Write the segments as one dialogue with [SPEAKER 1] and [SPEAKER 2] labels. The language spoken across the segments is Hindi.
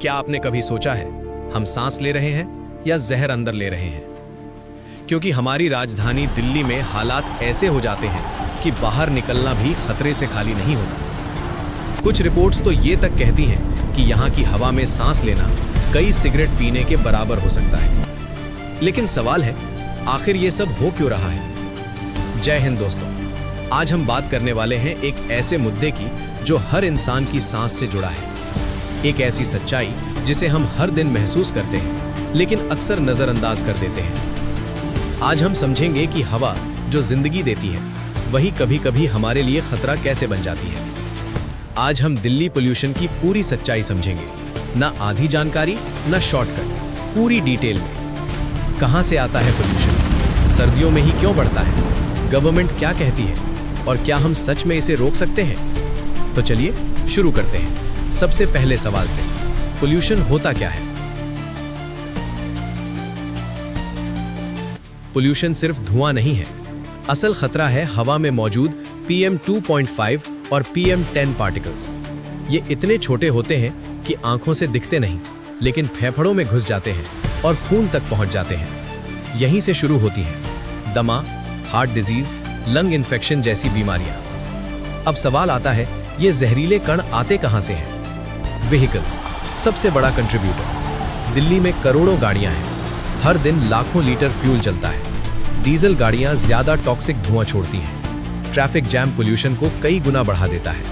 [SPEAKER 1] क्या आपने कभी सोचा है हम सांस ले रहे हैं या जहर अंदर ले रहे हैं? क्योंकि हमारी राजधानी दिल्ली में हालात ऐसे हो जाते हैं कि बाहर निकलना भी खतरे से खाली नहीं होता। कुछ रिपोर्ट्स तो ये तक कहती हैं कि यहाँ की हवा में सांस लेना कई सिगरेट पीने के बराबर हो सकता है। लेकिन सवाल है, आखिर ये सब हो क्यों रहा है? जय हिंद दोस्तों, आज हम बात करने वाले हैं एक ऐसे मुद्दे की जो हर इंसान की सांस से जुड़ा है। एक ऐसी सच्चाई जिसे हम हर दिन महसूस करते हैं लेकिन अक्सर नजरअंदाज कर देते हैं। आज हम समझेंगे कि हवा जो जिंदगी देती है वही कभी-कभी हमारे लिए खतरा कैसे बन जाती है। आज हम दिल्ली पोल्यूशन की पूरी सच्चाई समझेंगे, ना आधी जानकारी ना शॉर्टकट, पूरी डिटेल में। कहां से आता है पोल्यूशन, सर्दियों में ही क्यों बढ़ता है, गवर्नमेंट क्या कहती है और क्या हम सच में इसे रोक सकते हैं? तो चलिए शुरू करते हैं सबसे पहले सवाल से। पोल्यूशन होता क्या है? पोल्यूशन सिर्फ धुआं नहीं है, असल खतरा है हवा में मौजूद PM 2.5 और PM 10 पार्टिकल्स। ये इतने छोटे होते हैं कि आंखों से दिखते नहीं, लेकिन फेफड़ों में घुस जाते हैं और खून तक पहुंच जाते हैं। यहीं से शुरू होती है दमा, हार्ट डिजीज, लंग इन्फेक्शन जैसी बीमारियां। अब सवाल आता है, ये जहरीले कण आते कहां से हैं? व्हीकल्स सबसे बड़ा कंट्रीब्यूटर। दिल्ली में करोड़ों गाड़ियां हैं, हर दिन लाखों लीटर फ्यूल चलता है। डीजल गाड़ियां ज्यादा टॉक्सिक धुआं छोड़ती हैं। ट्रैफिक जैम पोल्यूशन को कई गुना बढ़ा देता है।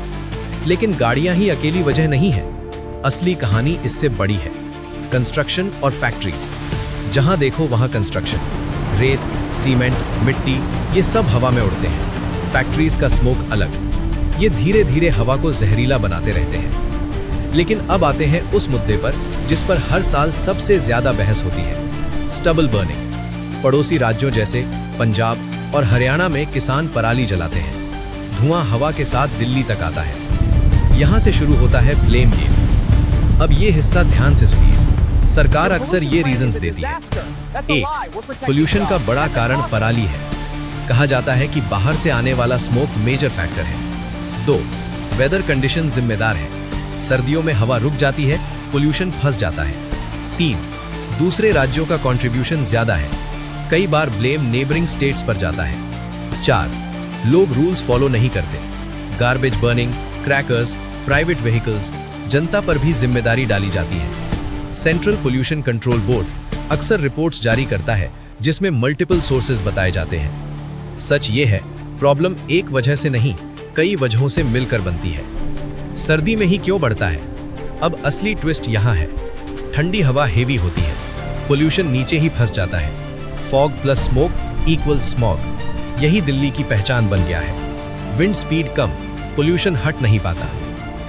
[SPEAKER 1] लेकिन गाड़ियां ही अकेली वजह नहीं है, असली कहानी इससे बड़ी है। कंस्ट्रक्शन और फैक्ट्रीज, जहां देखो वहां कंस्ट्रक्शन, रेत, सीमेंट, मिट्टी, ये सब हवा में उड़ते हैं। फैक्ट्रीज का स्मोक अलग, ये धीरे धीरे हवा को जहरीला बनाते रहते हैं। लेकिन अब आते हैं उस मुद्दे पर जिस पर हर साल सबसे ज्यादा बहस होती है, स्टबल बर्निंग। पड़ोसी राज्यों जैसे पंजाब और हरियाणा में किसान पराली जलाते हैं। धुआं हवा के साथ दिल्ली तक आता है। यहां से शुरू होता है ब्लेम गेम। अब ये हिस्सा ध्यान से सुनिए। सरकार अक्सर ये रीजंस देती है। 1. पोल्यूशन का बड़ा कारण पराली है। कहा जाता है कि बाहर से आने वाला स्मोक मेजर फैक्टर है। 2. वेदर कंडीशन जिम्मेदार है। सर्दियों में हवा रुक जाती है, पोल्यूशन फंस जाता है। 3. दूसरे राज्यों का कंट्रीब्यूशन ज्यादा है। कई बार ब्लेम नेबरिंग स्टेट्स पर जाता है। 4. लोग रूल्स फॉलो नहीं करते। Garbage burning, crackers, private vehicles, जनता पर भी जिम्मेदारी डाली जाती है। सेंट्रल पोल्यूशन कंट्रोल बोर्ड अक्सर रिपोर्ट्स जारी करता है जिसमें मल्टीपल सोर्सेज बताए जाते हैं। सच ये है, प्रॉब्लम एक वजह से नहीं, कई वजहों से मिलकर बनती है। सर्दी में ही क्यों बढ़ता है? अब असली ट्विस्ट यहाँ है। ठंडी हवा हेवी होती है, पोल्यूशन नीचे ही फंस जाता है। Fog plus smoke equal smog, यही दिल्ली की पहचान बन गया है। विंड स्पीड कम, पोल्यूशन हट नहीं पाता।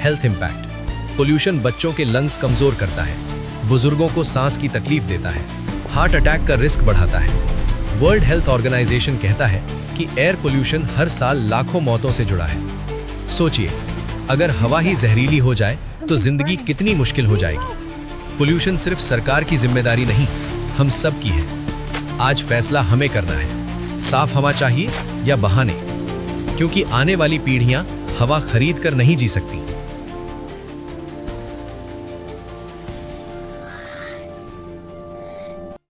[SPEAKER 1] हेल्थ इंपैक्ट, पोल्यूशन बच्चों के लंग्स कमजोर करता है, बुजुर्गों को सांस की तकलीफ देता है, हार्ट अटैक का रिस्क बढ़ाता है। वर्ल्ड हेल्थ ऑर्गेनाइजेशन कहता है कि एयर पोल्यूशन हर साल लाखों मौतों से जुड़ा है। सोचिए, अगर हवा ही जहरीली हो जाए तो जिंदगी कितनी मुश्किल हो जाएगी। पोल्यूशन सिर्फ सरकार की जिम्मेदारी नहीं, हम सब की है। आज फैसला हमें करना है, साफ हवा चाहिए या बहाने, क्योंकि आने वाली पीढ़ियां हवा खरीद कर नहीं जी सकती।